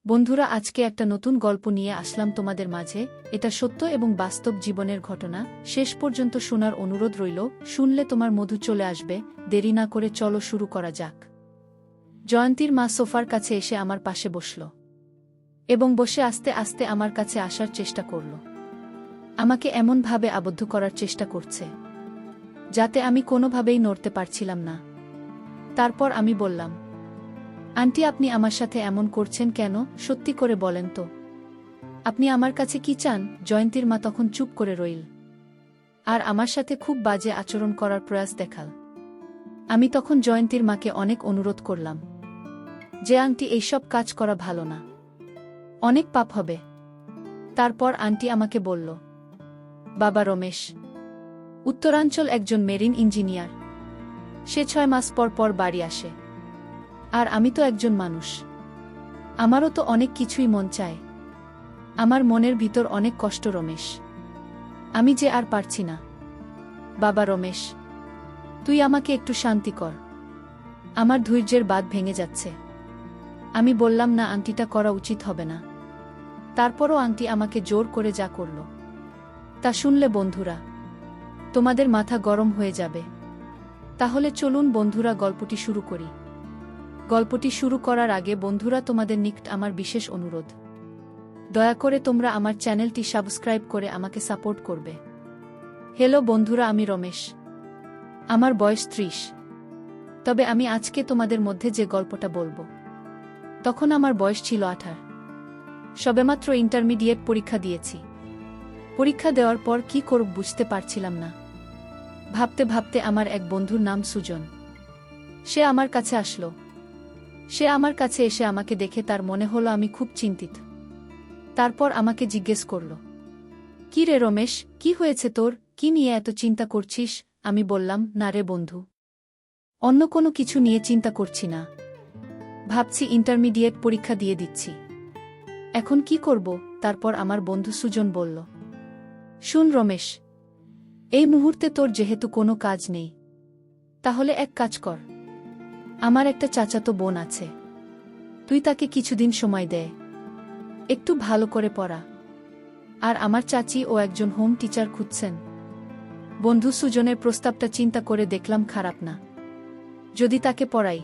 বন্ধুরা, আজকে একটা নতুন গল্প নিয়ে আসলাম তোমাদের মাঝে। এটা সত্য এবং বাস্তব জীবনের ঘটনা। শেষ পর্যন্ত শোনার অনুরোধ রইল। শুনলে তোমার মধু চলে আসবে। দেরি না করে চলো শুরু করা যাক। জয়ন্তীর মা সোফার কাছে এসে আমার পাশে বসল এবং বসে আস্তে আস্তে আমার কাছে আসার চেষ্টা করল। আমাকে এমনভাবে আবদ্ধ করার চেষ্টা করছে যাতে আমি কোনোভাবেই নড়তে পারছিলাম না। তারপর আমি বললাম, আন্টি, আপনি আমার সাথে এমন করছেন কেন? সত্যি করে বলেন তো, আপনি আমার কাছে কি চান? জয়ন্তীর মা তখন চুপ করে রইল আর আমার সাথে খুব বাজে আচরণ করার প্রয়াস দেখাল। আমি তখন জয়ন্তীর মাকে অনেক অনুরোধ করলাম যে, আন্টি, এইসব কাজ করা ভালো না, অনেক পাপ হবে। তারপর আন্টি আমাকে বলল, বাবা রমেশ উত্তরাঞ্চল একজন মেরিন ইঞ্জিনিয়ার। সে 6 মাস পর পর বাড়ি আসে। আর আমি তো একজন মানুষ, আমারও তো অনেক কিছুই মন চায়। আমার মনের ভিতর অনেক কষ্ট রমেশ, আমি যে আর পারছি না। বাবা রমেশ, তুই আমাকে একটু শান্তি কর, আমার ধৈর্যের বাঁধ ভেঙে যাচ্ছে। আমি বললাম, না, আংটিটা করা উচিত হবে না। তারপরও আংটি আমাকে জোর করে যা করল তা শুনলে বন্ধুরা তোমাদের মাথা গরম হয়ে যাবে। তাহলে চলুন বন্ধুরা, গল্পটি শুরু করি। গল্পটি শুরু করার আগে বন্ধুরা, তোমাদের নিকট আমার বিশেষ অনুরোধ, দয়া করে তোমরা আমার চ্যানেলটি সাবস্ক্রাইব করে আমাকে সাপোর্ট করবে। হ্যালো বন্ধুরা, আমি রমেশ, আমার বয়স 30। তবে আমি আজকে তোমাদের মধ্যে যে গল্পটা বলবো, তখন আমার বয়স ছিল 18। সবেমাত্র ইন্টারমিডিয়েট পরীক্ষা দিয়েছি। পরীক্ষা দেওয়ার পর কি করব বুঝতে পারছিলাম না। ভাবতে ভাবতে আমার এক বন্ধুর নাম সুজন, সে আমার কাছে আসলো। সে আমার কাছে এসে আমাকে দেখে তার মনে হলো আমি খুব চিন্তিত। তারপর আমাকে জিজ্ঞেস করল, কি রে রমেশ, কি হয়েছে তোর? কি নিয়ে এত চিন্তা করছিস? আমি বললাম, না রে বন্ধু, অন্য কোনো কিছু নিয়ে চিন্তা করছি না। ভাবছি ইন্টারমিডিয়েট পরীক্ষা দিয়ে দিচ্ছি, এখন কি করব? তারপর আমার বন্ধু সুজন বলল, শুন রমেশ, এই মুহূর্তে তোর যেহেতু কোনো কাজ নেই, তাহলে এক কাজ কর। আমার একটা চাচাতো বোন আছে, তুই তাকে কিছুদিন সময় দে, একটু ভালো করে পড়া। আর আমার চাচি ও একজন হোম টিচার খুঁজছেন। বন্ধু সুজনের প্রস্তাবটা চিন্তা করে দেখলাম খারাপ না। যদি তাকে পড়াই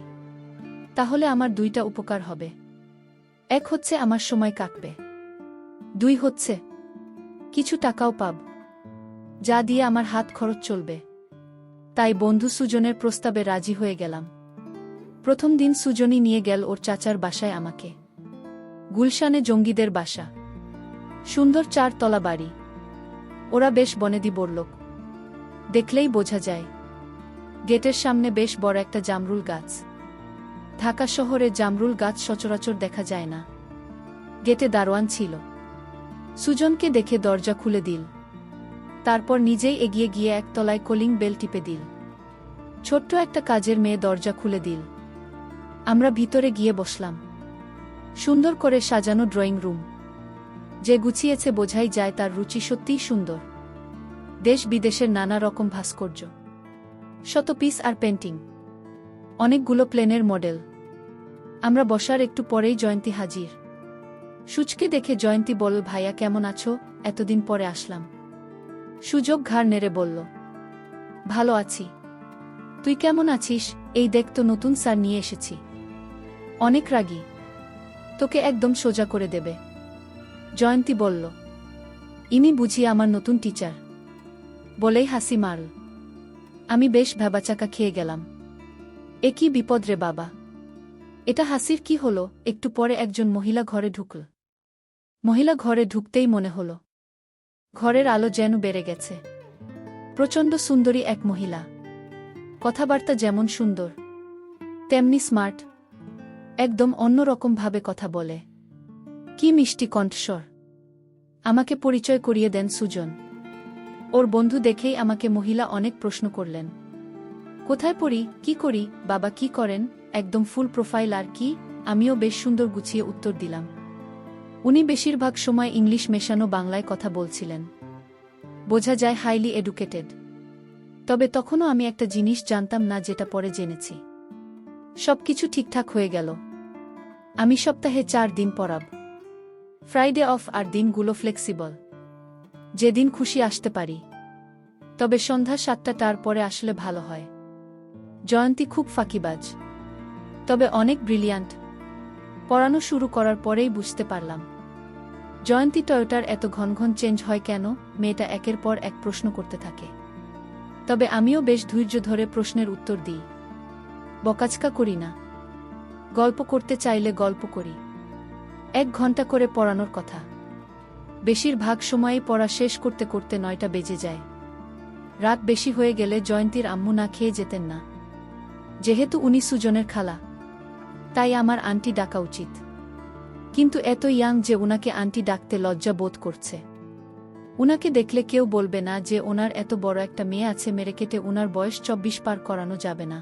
তাহলে আমার 2টা উপকার হবে। এক হচ্ছে আমার সময় কাটবে, 2 হচ্ছে কিছু টাকাও পাব, যা দিয়ে আমার হাত খরচ চলবে। তাই বন্ধু সুজনের প্রস্তাবে রাজি হয়ে গেলাম। প্রথম দিন সুজনই নিয়ে গেল ওর চাচার বাসায় আমাকে। গুলশানে জঙ্গিদের বাসা, সুন্দর 4 তলা বাড়ি। ওরা বেশ বনেদি বড়লোক, দেখলেই বোঝা যায়। গেটের সামনে বেশ বড় একটা জামরুল গাছ। ঢাকা শহরে জামরুল গাছ সচরাচর দেখা যায় না। গেটে দারোয়ান ছিল। সুজনকে দেখে দরজা খুলে দিল। তারপর নিজেই এগিয়ে গিয়ে 1 তলায় কলিং বেল টিপে দিল। ছোট্ট একটা কাজের মেয়ে দরজা খুলে দিল। আমরা ভিতরে গিয়ে বসলাম। সুন্দর করে সাজানো ড্রয়িং রুম, যে গুছিয়েছে বোঝাই যায় তার রুচি সত্যিই সুন্দর। দেশ বিদেশের নানা রকম ভাস্কর্য, শতপিস আর পেন্টিং, অনেকগুলো প্লেনের মডেল। আমরা বসার একটু পরেই জয়ন্তী হাজির। সুজকে দেখে জয়ন্তী বলল, ভাইয়া কেমন আছো? এতদিন পরে আসলাম। সুযোগ ঘাড় নেড়ে বলল, ভালো আছি, তুই কেমন আছিস? এই দেখ তো, নতুন স্যার নিয়ে এসেছি, অনেক রাগী, তোকে একদম সোজা করে দেবে। জয়ন্তী বলল, ইনি বুঝি আমার নতুন টিচার? বলেই হাসি মারল। আমি বেশ ভ্যাবাচাকা খেয়ে গেলাম। এ কি বিপদ রে বাবা, এটা হাসির কি হলো? একটু পরে একজন মহিলা ঘরে ঢুকল। মহিলা ঘরে ঢুকতেই মনে হলো ঘরের আলো যেন বেড়ে গেছে। প্রচণ্ড সুন্দরী এক মহিলা, কথাবার্তা যেমন সুন্দর তেমনি স্মার্ট, একদম অন্যরকমভাবে কথা বলে। কি মিষ্টি কণ্ঠস্বর। আমাকে পরিচয় করিয়ে দেন সুজন। ওর বন্ধু দেখেই আমাকে মহিলা অনেক প্রশ্ন করলেন। কোথায় পড়ি, কি করি, বাবা কি করেন, একদম ফুল প্রোফাইল আর কি। আমিও বেশ সুন্দর গুছিয়ে উত্তর দিলাম। উনি বেশিরভাগ সময় ইংলিশ মেশানো বাংলায় কথা বলছিলেন। বোঝা যায় হাইলি এডুকেটেড। তবে তখনও আমি একটা জিনিস জানতাম না, যেটা পরে জেনেছি। সবকিছু ঠিকঠাক হয়ে গেল। আমি সপ্তাহে 4 দিন পড়াব। ফ্রাইডে অফ আর দিনগুলো ফ্লেক্সিবল, যেদিন খুশি আসতে পারি। তবে সন্ধ্যা 7টার পরে আসলে ভালো হয়। জয়ন্তী খুব ফাঁকিবাজ, তবে অনেক ব্রিলিয়ান্ট। পড়ানো শুরু করার পরেই বুঝতে পারলাম জয়ন্তী টয়োটার এত ঘন ঘন চেঞ্জ হয় কেন। মেয়েটা একের পর এক প্রশ্ন করতে থাকে, তবে আমিও বেশ ধৈর্য ধরে প্রশ্নের উত্তর দিই। বকাচকা করি না, গল্প করতে চাইলে গল্প করি। 1 ঘন্টা করে পড়ানোর কথা। বেশিরভাগ সময়েই পড়া শেষ করতে করতে 9টা বেজে যায়। রাত বেশি হয়ে গেলে জয়ন্তীর আম্মু না খেয়ে যেতেন না। যেহেতু উনি সুজনের খালা, তাই আমার আন্টি ডাকা উচিত। কিন্তু এত ইয়াং যে উনাকে আন্টি ডাকতে লজ্জা বোধ করছে। উনাকে দেখলে কেউ বলবে না যে ওনার এত বড় একটা মেয়ে আছে, মেরে কেটে উনার বয়স 24 পার করানো যাবে না।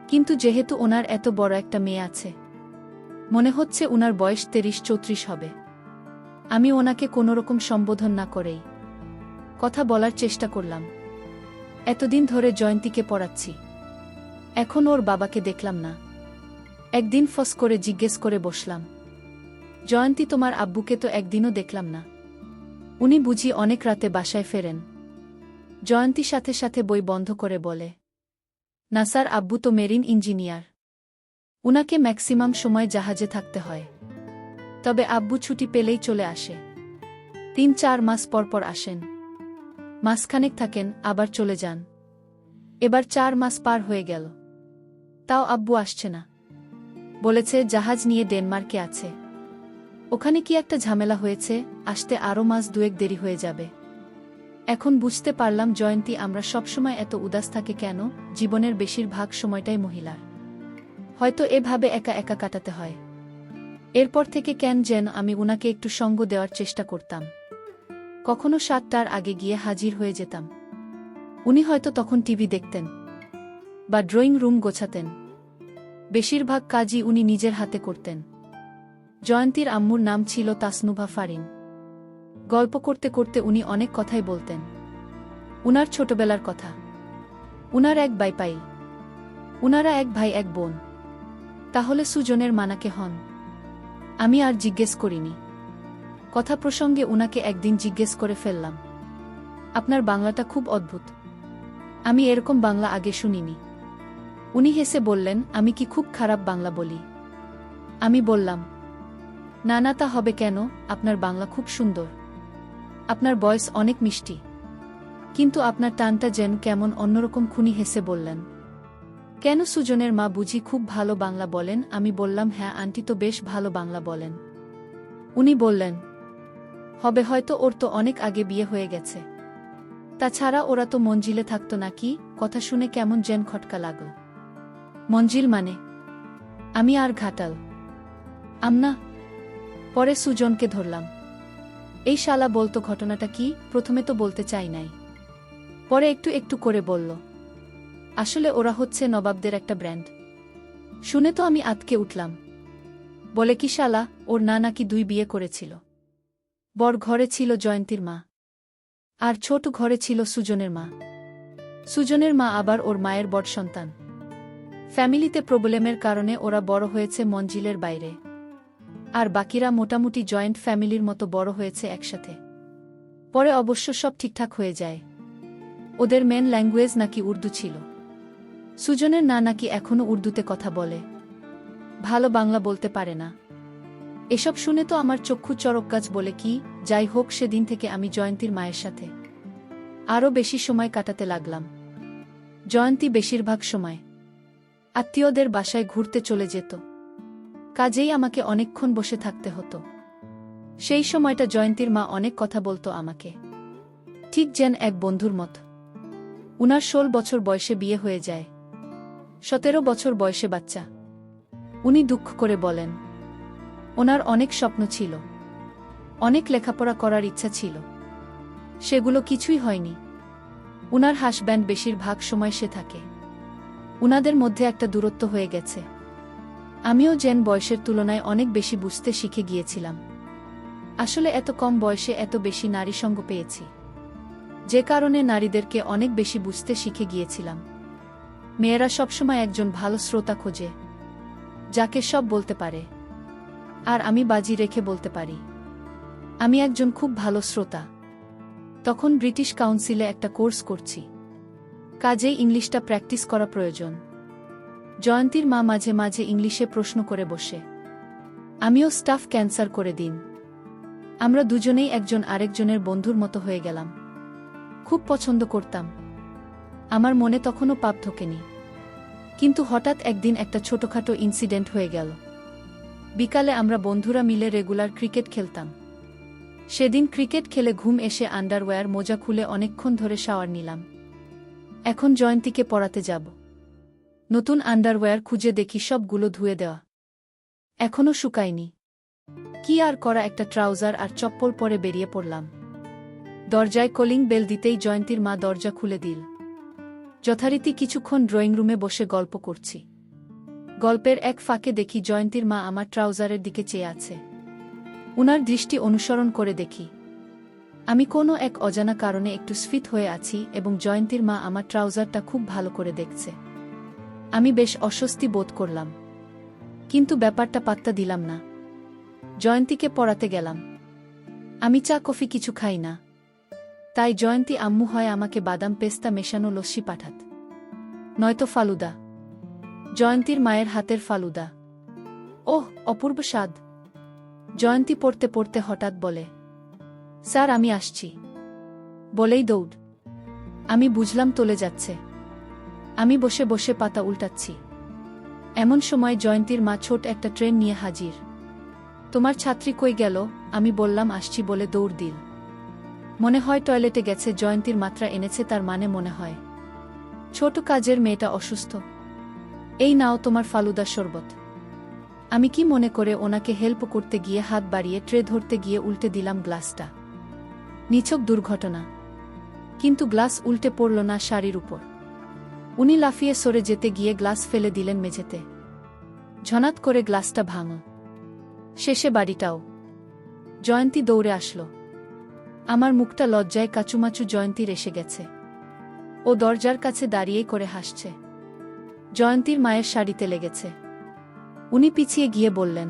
কিন্তু যেহেতু ওনার এত বড় একটা মেয়ে আছে, মনে হচ্ছে উনার বয়স 33-34 হবে। আমি ওনাকে কোনোরকম সম্বোধন না করেই কথা বলার চেষ্টা করলাম। এতদিন ধরে জয়ন্তীকে পড়াচ্ছি, এখন ওর বাবাকে দেখলাম না। একদিন ফস করে জিজ্ঞেস করে বসলাম, জয়ন্তী তোমার আব্বুকে তো একদিনও দেখলাম না। উনি বুঝি অনেক রাতে বাসায় ফেরেন? জয়ন্তী সাথে সাথে বই বন্ধ করে বলে, না স্যার, আব্বু তো মেরিন ইঞ্জিনিয়ার। উনাকে ম্যাক্সিমাম সময় জাহাজে থাকতে হয়। তবে আব্বু ছুটি পেলেই চলে আসে। 3-4 মাস পরপর আসেন, মাসখানেক থাকেন, আবার চলে যান। এবার 4 মাস পার হয়ে গেল, তাও আব্বু আসছে না। বলেছে জাহাজ নিয়ে ডেনমার্কে আছে, ওখানে কি একটা ঝামেলা হয়েছে, আসতে আরও মাস 2-1 দেরি হয়ে যাবে। এখন বুঝতে পারলাম জয়ন্তী আমরা সবসময় এত উদাস থাকে কেন। জীবনের বেশিরভাগ সময়টাই মহিলার হয়তো এভাবে একা একা কাটাতে হয়। এরপর থেকে কেন যেন আমি উনাকে একটু সঙ্গ দেওয়ার চেষ্টা করতাম। কখনো 7টার আগে গিয়ে হাজির হয়ে যেতাম। উনি হয়তো তখন টিভি দেখতেন বা ড্রয়িং রুম গোছাতেন। বেশিরভাগ কাজই উনি নিজের হাতে করতেন। জয়ন্তীর আম্মুর নাম ছিল তাসনুভা ফারিন। গল্প করতে করতে উনি অনেক কথাই বলতেন। উনার ছোটবেলার কথা, উনার এক বাইপাই, উনারা 1 ভাই 1 বোন। তাহলে সুজনের মানাকে হন? আমি আর জিজ্ঞেস করিনি। কথা প্রসঙ্গে উনাকে একদিন জিজ্ঞেস করে ফেললাম, আপনার বাংলাটা খুব অদ্ভুত, আমি এরকম বাংলা আগে শুনিনি। উনি হেসে বললেন, আমি কি খুব খারাপ বাংলা বলি? আমি বললাম, না না, তা হবে কেন, আপনার বাংলা খুব সুন্দর, আপনার ভয়েস অনেক মিষ্টি, কিন্তু আপনার টানটা যেন কেমন অন্যরকম। খুনি হেসে বললেন, কেন, সুজনের মা বুঝি খুব ভালো বাংলা বলেন? আমি বললাম, হ্যাঁ আন্টি তো বেশ ভালো বাংলা বলেন। উনি বললেন, হবে হয়তো, ওর তো অনেক আগে বিয়ে হয়ে গেছে। তাছাড়া ওরা তো মঞ্জিলে থাকতো নাকি? কথা শুনে কেমন যেন খটকা লাগল। মঞ্জিল মানে? আমি আর ঘাটাল আমনা। পরে সুজনকে ধরলাম, এই শালা বলতো ঘটনাটা কি। প্রথমে তো বলতে চাই নাই, পরে একটু একটু করে বলল, আসলে ওরা হচ্ছে নবাবদের একটা ব্র্যান্ড। শুনে তো আমি আতকে উঠলাম। বলে কি শালা, ওর না নাকি 2 বিয়ে করেছিল। বড় ঘরে ছিল জয়ন্তীর মা, আর ছোট ঘরে ছিল সুজনের মা। সুজনের মা আবার ওর মায়ের বড় সন্তান। ফ্যামিলিতে প্রবলেমের কারণে ওরা বড় হয়েছে মঞ্জিলের বাইরে, আর বাকিরা মোটামুটি জয়েন্ট ফ্যামিলির মতো বড় হয়েছে একসাথে। পরে অবশ্য সব ঠিকঠাক হয়ে যায়। ওদের মেন ল্যাঙ্গুয়েজ নাকি উর্দু ছিল। সুজনের না নাকি এখনও উর্দুতে কথা বলে, ভালো বাংলা বলতে পারে না। এসব শুনে তো আমার চক্ষু চড়ক গাছ। বলে কি, যাই হোক, সেদিন থেকে আমি জয়ন্তীর মায়ের সাথে আরও বেশি সময় কাটাতে লাগলাম। জয়ন্তী বেশিরভাগ সময় আত্মীয়দের বাসায় ঘুরতে চলে যেত, কাজেই আমাকে অনেকক্ষণ বসে থাকতে হতো। সেই সময়টা জয়ন্তীর মা অনেক কথা বলতো আমাকে, ঠিক যেন এক বন্ধুর মত। উনার 16 বছর বয়সে বিয়ে হয়ে যায়, 17 বছর বয়সে বাচ্চা। উনি দুঃখ করে বলেন, ওনার অনেক স্বপ্ন ছিল, অনেক লেখাপড়া করার ইচ্ছা ছিল, সেগুলো কিছুই হয়নি। উনার হাসব্যান্ড বেশিরভাগ সময় সে থাকে। উনাদের মধ্যে একটা দূরত্ব হয়ে গেছে। আমিও যেন বয়সের তুলনায় অনেক বেশি বুঝতে শিখে গিয়েছিলাম। আসলে এত কম বয়সে এত বেশি নারী সঙ্গ পেয়েছি, যে কারণে নারীদেরকে অনেক বেশি বুঝতে শিখে গিয়েছিলাম। মেয়েরা সবসময় একজন ভালো শ্রোতা খোঁজে, যাকে সব বলতে পারে। আর আমি বাজি রেখে বলতে পারি আমি একজন খুব ভালো শ্রোতা। তখন ব্রিটিশ কাউন্সিলে একটা কোর্স করছি, কাজেই ইংলিশটা প্র্যাকটিস করা প্রয়োজন। জয়ন্তীর মা মাঝে মাঝে ইংলিশে প্রশ্ন করে বসে। আমিও স্টাফ ক্যান্সার করে দিন। আমরা দুজনেই একজন আরেকজনের বন্ধুর মতো হয়ে গেলাম। খুব পছন্দ করতাম। আমার মনে তখনও পাপ ঢোকেনি। কিন্তু হঠাৎ একদিন একটা ছোটখাটো ইনসিডেন্ট হয়ে গেল। বিকালে আমরা বন্ধুরা মিলে রেগুলার ক্রিকেট খেলতাম। সেদিন ক্রিকেট খেলে ঘুম এসে আন্ডারওয়্যার মোজা খুলে অনেকক্ষণ ধরে শাওয়ার নিলাম। এখন জয়ন্তীকে পড়াতে যাব। নতুন আন্ডারওয়্যার খুঁজে দেখি সবগুলো ধুয়ে দেওয়া, এখনও শুকায়নি। কি আর করা, একটা ট্রাউজার আর চপ্পল পরে বেরিয়ে পড়লাম। দরজায় কলিং বেল দিতেই জয়ন্তীর মা দরজা খুলে দিল। যথারীতি কিছুক্ষণ ড্রয়িং রুমে বসে গল্প করছি। গল্পের এক ফাঁকে দেখি জয়ন্তীর মা আমার ট্রাউজারের দিকে চেয়ে আছে। উনার দৃষ্টি অনুসরণ করে দেখি আমি কোনো এক অজানা কারণে একটু স্ফীত হয়ে আছি এবং জয়ন্তীর মা আমার ট্রাউজারটা খুব ভালো করে দেখছে। আমি বেশ অস্বস্তি বোধ করলাম, কিন্তু ব্যাপারটা পাত্তা দিলাম না। জয়ন্তীকে পড়াতে গেলাম। আমি চা কফি কিছু খাই না, তাই জয়ন্তী আম্মু হয় আমাকে বাদাম পেস্তা মেশানো লস্যি পাঠাত, নয়তো ফালুদা। জয়ন্তীর মায়ের হাতের ফালুদা, ওহ অপূর্ব স্বাদ। জয়ন্তী পড়তে পড়তে হঠাৎ বলে, স্যার আমি আসছি, বলেই দৌড়। আমি বুঝলাম চলে যাচ্ছে। আমি বসে বসে পাতা উল্টাচ্ছি। এমন সময় জয়ন্তীর মা ছোট একটা ট্রেন নিয়ে হাজির। তোমার ছাত্রী কই গেল? আমি বললাম আসছি বলে দৌড় দিল। মনে হয় টয়লেটে গেছে। জয়ন্তীর মাত্রা এনেছে, তার মানে মনে হয় ছোট কাজের মেয়েটা অসুস্থ। এই নাও তোমার ফালুদা শরবত। আমি কি মনে করে ওনাকে হেল্প করতে গিয়ে হাত বাড়িয়ে ট্রে ধরতে গিয়ে উল্টে দিলাম গ্লাসটা। নিছক দুর্ঘটনা, কিন্তু গ্লাস উল্টে পড়ল না শাড়ির উপর। উনি লাফিয়ে সরে যেতে গিয়ে গ্লাস ফেলে দিলেন মেঝেতে। ঝনাত করে গ্লাসটা ভাঙল, শেষে বাড়িটাও। জয়ন্তী দৌড়ে আসলো। আমার মুখটা লজ্জায় কাচুমাচু। জয়ন্তীর এসে গেছে। ও দরজার কাছে দাঁড়িয়েই করে হাসছে। জয়ন্তীর মায়ের শাড়িতে লেগেছে। উনি পিছিয়ে গিয়ে বললেন,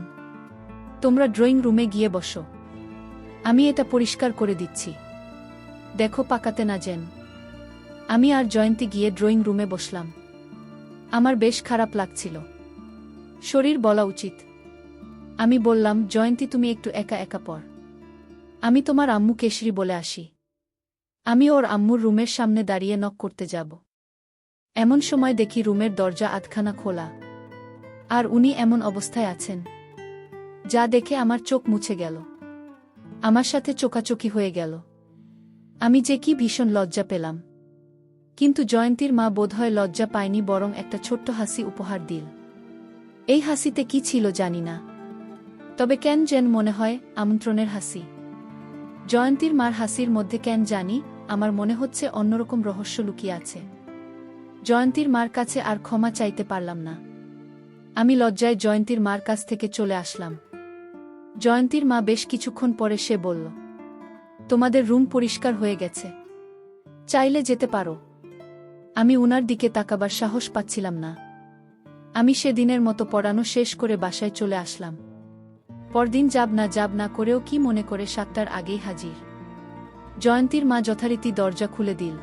তোমরা ড্রয়িং রুমে গিয়ে বসো, আমি এটা পরিষ্কার করে দিচ্ছি, দেখো পাকাতে না যেন। আমি আর জয়ন্তী গিয়ে ড্রয়িং রুমে বসলাম। আমার বেশ খারাপ লাগছিল, শরীর বলা উচিত। আমি বললাম, জয়ন্তী তুমি একটু একা একা পড়, আমি তোমার আম্মু কেশরী বলে আসি। আমি ওর আম্মুর রুমের সামনে দাঁড়িয়ে নক করতে যাব। এমন সময় দেখি রুমের দরজা আধখানা খোলা, আর উনি এমন অবস্থায় আছেন যা দেখে আমার চোখ মুছে গেল। আমার সাথে চোকাচোকি হয়ে গেল। আমি যে কি ভীষণ লজ্জা পেলাম। কিন্তু জয়ন্তীর মা বোধহয় লজ্জা পায়নি, বরং একটা ছোট্ট হাসি উপহার দিল। এই হাসিতে কি ছিল জানি না, তবে কেন যেন মনে হয় আমন্ত্রণের হাসি। জয়ন্তীর মার হাসির মধ্যে কেন জানি আমার মনে হচ্ছে অন্যরকম রহস্য লুকিয়ে আছে। জয়ন্তীর মার কাছে আর ক্ষমা চাইতে পারলাম না। আমি লজ্জায় জয়ন্তীর মার কাছ থেকে চলে আসলাম। জয়ন্তীর মা বেশ কিছুক্ষণ পরে সে বলল, তোমাদের রুম পরিষ্কার হয়ে গেছে, চাইলে যেতে পারো। আমি উনার দিকে তাকাবার সাহস পাচ্ছিলাম না। আমি সেদিনের মতো পড়ানো শেষ করে বাসায় চলে আসলাম। পরদিন যাব না করেও কি মনে করে 7টার আগেই হাজির। জয়ন্তীর মা যথারীতি দরজা খুলে দিল।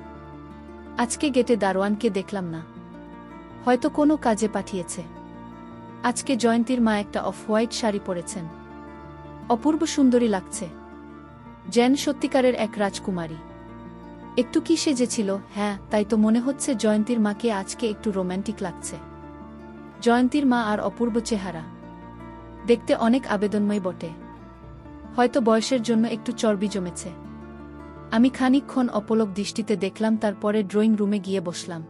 আজকে গেটে দারোয়ানকে দেখলাম না, হয়তো কোনো কাজে পাঠিয়েছে। আজকে জয়ন্তীর মা একটা অফ হোয়াইট শাড়ি পরেছেন, অপূর্ব সুন্দরী লাগছে, যেন সত্যিকারের এক রাজকুমারী। একটু কি সেজেছিল? হ্যাঁ, তাই তো মনে হচ্ছে জয়ন্তীর মাকে আজকে একটু রোম্যান্টিক লাগছে। জয়ন্তীর মা আর অপূর্ব চেহারা, দেখতে অনেক আবেদনময় বটে, হয়তো বয়সের জন্য একটু চর্বি জমেছে। আমি খানিকক্ষণ অপলক দৃষ্টিতে দেখলাম, তারপরে ড্রয়িং রুমে গিয়ে বসলাম।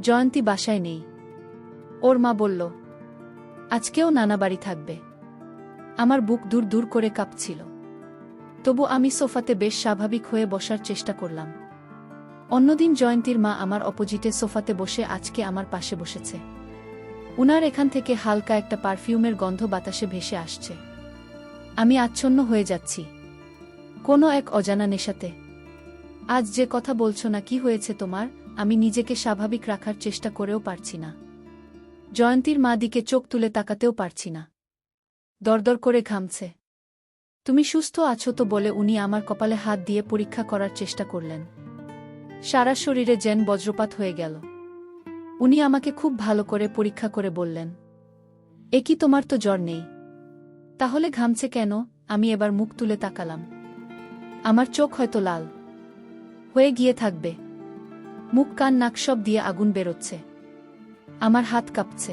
জয়ন্তী বাসায় নেই। ওর মা বলল আজকেও নানা বাড়ি থাকবে। আমার বুক দূর দূর করে কাঁপছিল, তবু আমি সোফাতে বেশ স্বাভাবিক হয়ে বসার চেষ্টা করলাম। অন্যদিন জয়ন্তীর মা আমার অপোজিটে সোফাতে বসে আজকে আমার পাশে বসেছে। উনার এখান থেকে হালকা একটা পারফিউমের গন্ধ বাতাসে ভেসে আসছে। আমি আচ্ছন্ন হয়ে যাচ্ছি কোনো এক অজানা নেশাতে। আজ যে কথা বলছো না, কি হয়েছে তোমার? আমি নিজেকে স্বাভাবিক রাখার চেষ্টা করেও পারছি না। জয়ন্তীর মা দিকে চোখ তুলে তাকাতেও পারছি না। দরদর করে ঘামছে। তুমি সুস্থ আছো তো বলে উনি আমার কপালে হাত দিয়ে পরীক্ষা করার চেষ্টা করলেন। সারা শরীরে যেন বজ্রপাত হয়ে গেল। উনি আমাকে খুব ভালো করে পরীক্ষা করে বললেন, এ কি, তোমার তো জ্বর নেই, তাহলে ঘামছে কেন? আমি এবার মুখ তুলে তাকালাম। আমার চোখ হয়তো লাল হয়ে গিয়ে থাকবে, মুখ কান নাক সব দিয়ে আগুন বেরোচ্ছে, আমার হাত কাঁপছে।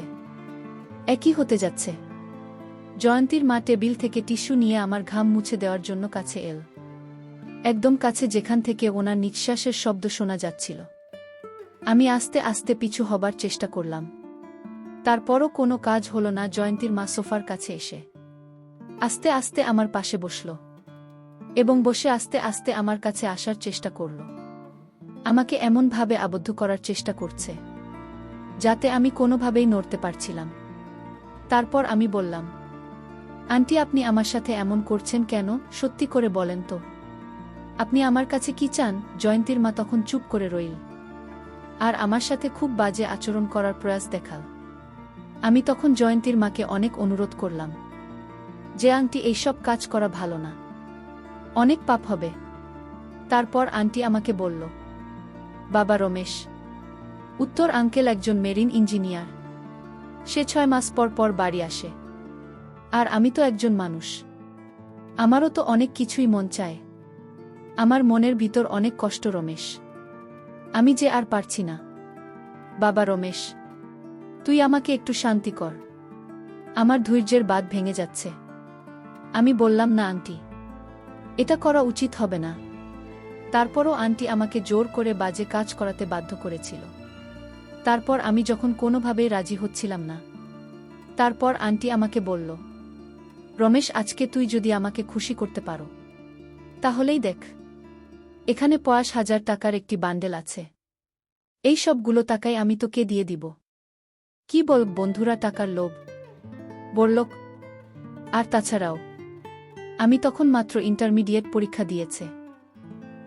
একই হতে যাচ্ছে। জয়ন্তীর মা টেবিল থেকে টিস্যু নিয়ে আমার ঘাম মুছে দেওয়ার জন্য কাছে এল, একদম কাছে, যেখান থেকে ওনার নিঃশ্বাসের শব্দ শোনা যাচ্ছিল। আমি আস্তে আস্তে পিছু হবার চেষ্টা করলাম, তারপরও কোনো কাজ হলো না। জয়ন্তীর মা সোফার কাছে এসে আস্তে আস্তে আমার পাশে বসল এবং বসে আস্তে আস্তে আমার কাছে আসার চেষ্টা করল। আমাকে এমনভাবে আবদ্ধ করার চেষ্টা করছে যাতে আমি কোনোভাবেই নড়তে পারছিলাম। তারপর আমি বললাম, আন্টি, আপনি আমার সাথে এমন করছেন কেন? সত্যি করে বলেন তো, আপনি আমার কাছে কি চান? জয়ন্তীর মা তখন চুপ করে রইল আর আমার সাথে খুব বাজে আচরণ করার প্রয়াস দেখাল। আমি তখন জয়ন্তীর মাকে অনেক অনুরোধ করলাম যে, আন্টি, এইসব কাজ করা ভালো না, অনেক পাপ হবে। তারপর আন্টি আমাকে বলল, বাবা রমেশ, উত্তর আঙ্কেল একজন মেরিন ইঞ্জিনিয়ার, সে 6 মাস পর পর বাড়ি আসে। আর আমি তো একজন মানুষ, আমারও তো অনেক কিছুই মন চায়। আমার মনের ভিতর অনেক কষ্ট রমেশ, আমি যে আর পারছি না। বাবা রমেশ, তুই আমাকে একটু শান্তি কর, আমার ধৈর্যের বাঁধ ভেঙে যাচ্ছে। আমি বললাম, না আন্টি, এটা করা উচিত হবে না। তারপরও আন্টি আমাকে জোর করে বাজে কাজ করাতে বাধ্য করেছিল। তারপর আমি যখন কোনোভাবেই রাজি হচ্ছিলাম না, তারপর আন্টি আমাকে বলল, রমেশ, আজকে তুই যদি আমাকে খুশি করতে পারো তাহলেই দেখ, এখানে 50,000 টাকার একটি বান্ডেল আছে, এই সবগুলো টাকাই আমি তোকে দিয়ে দিব। কি বল বন্ধুরা, টাকার লোভ, বললক। আর তাছাড়াও আমি তখন মাত্র ইন্টারমিডিয়েট পরীক্ষা দিয়েছে,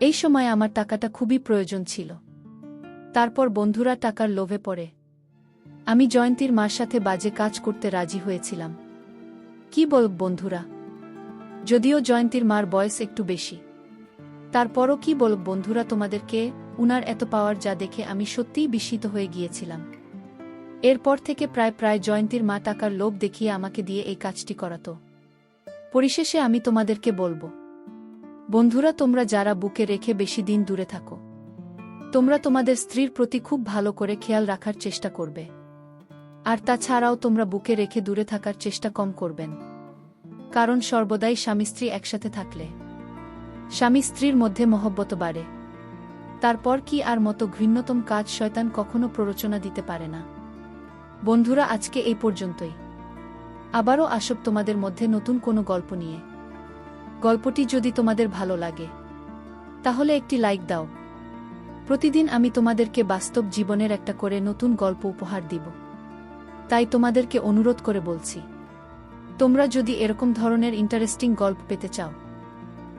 এই সময় আমার টাকাটা খুবই প্রয়োজন ছিল। তারপর বন্ধুরা টাকার লোভে পড়ে আমি জয়ন্তীর মার সাথে বাজে কাজ করতে রাজি হয়েছিলাম। কি বল বন্ধুরা, যদিও জয়ন্তীর মার বয়স একটু বেশি, তারপরও কি বল বন্ধুরা তোমাদেরকে, উনার এত পাওয়ার যা দেখে আমি সত্যিই বিস্মিত হয়ে গিয়েছিলাম। এরপর থেকে প্রায় জয়ন্তীর মা টাকার লোভ দেখিয়ে আমাকে দিয়ে এই কাজটি করাতো। পরিশেষে আমি তোমাদেরকে বলবো, বন্ধুরা, তোমরা যারা বুকে রেখে বেশি দিন দূরে থাকো, তোমরা তোমাদের স্ত্রীর প্রতি খুব ভালো করে খেয়াল রাখার চেষ্টা করবে। আর তাছাড়াও তোমরা বুকে রেখে দূরে থাকার চেষ্টা কম করবেন, কারণ সর্বদাই স্বামী স্ত্রী একসাথে থাকলে স্বামী স্ত্রীর মধ্যে মহব্বত বাড়ে। তারপর কি আর মতো ঘৃণ্যতম কাজ শয়তান কখনো প্ররোচনা দিতে পারে না। বন্ধুরা, আজকে এই পর্যন্তই। আবারও আসব তোমাদের মধ্যে নতুন কোনো গল্প নিয়ে। গল্পটি যদি তোমাদের ভালো লাগে তাহলে একটি লাইক দাও। প্রতিদিন আমি তোমাদেরকে বাস্তব জীবনের একটা করে নতুন গল্প উপহার দিব, তাই তোমাদেরকে অনুরোধ করে বলছি, তোমরা যদি এরকম ধরনের ইন্টারেস্টিং গল্প পেতে চাও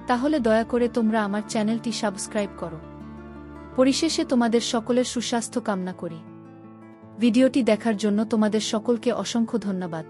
তাহলে দয়া করে তোমরা আমার চ্যানেলটি সাবস্ক্রাইব করো। পরিশেষে তোমাদের সকলের সুস্বাস্থ্য কামনা করি। ভিডিওটি দেখার জন্য তোমাদের সকলকে অসংখ্য ধন্যবাদ।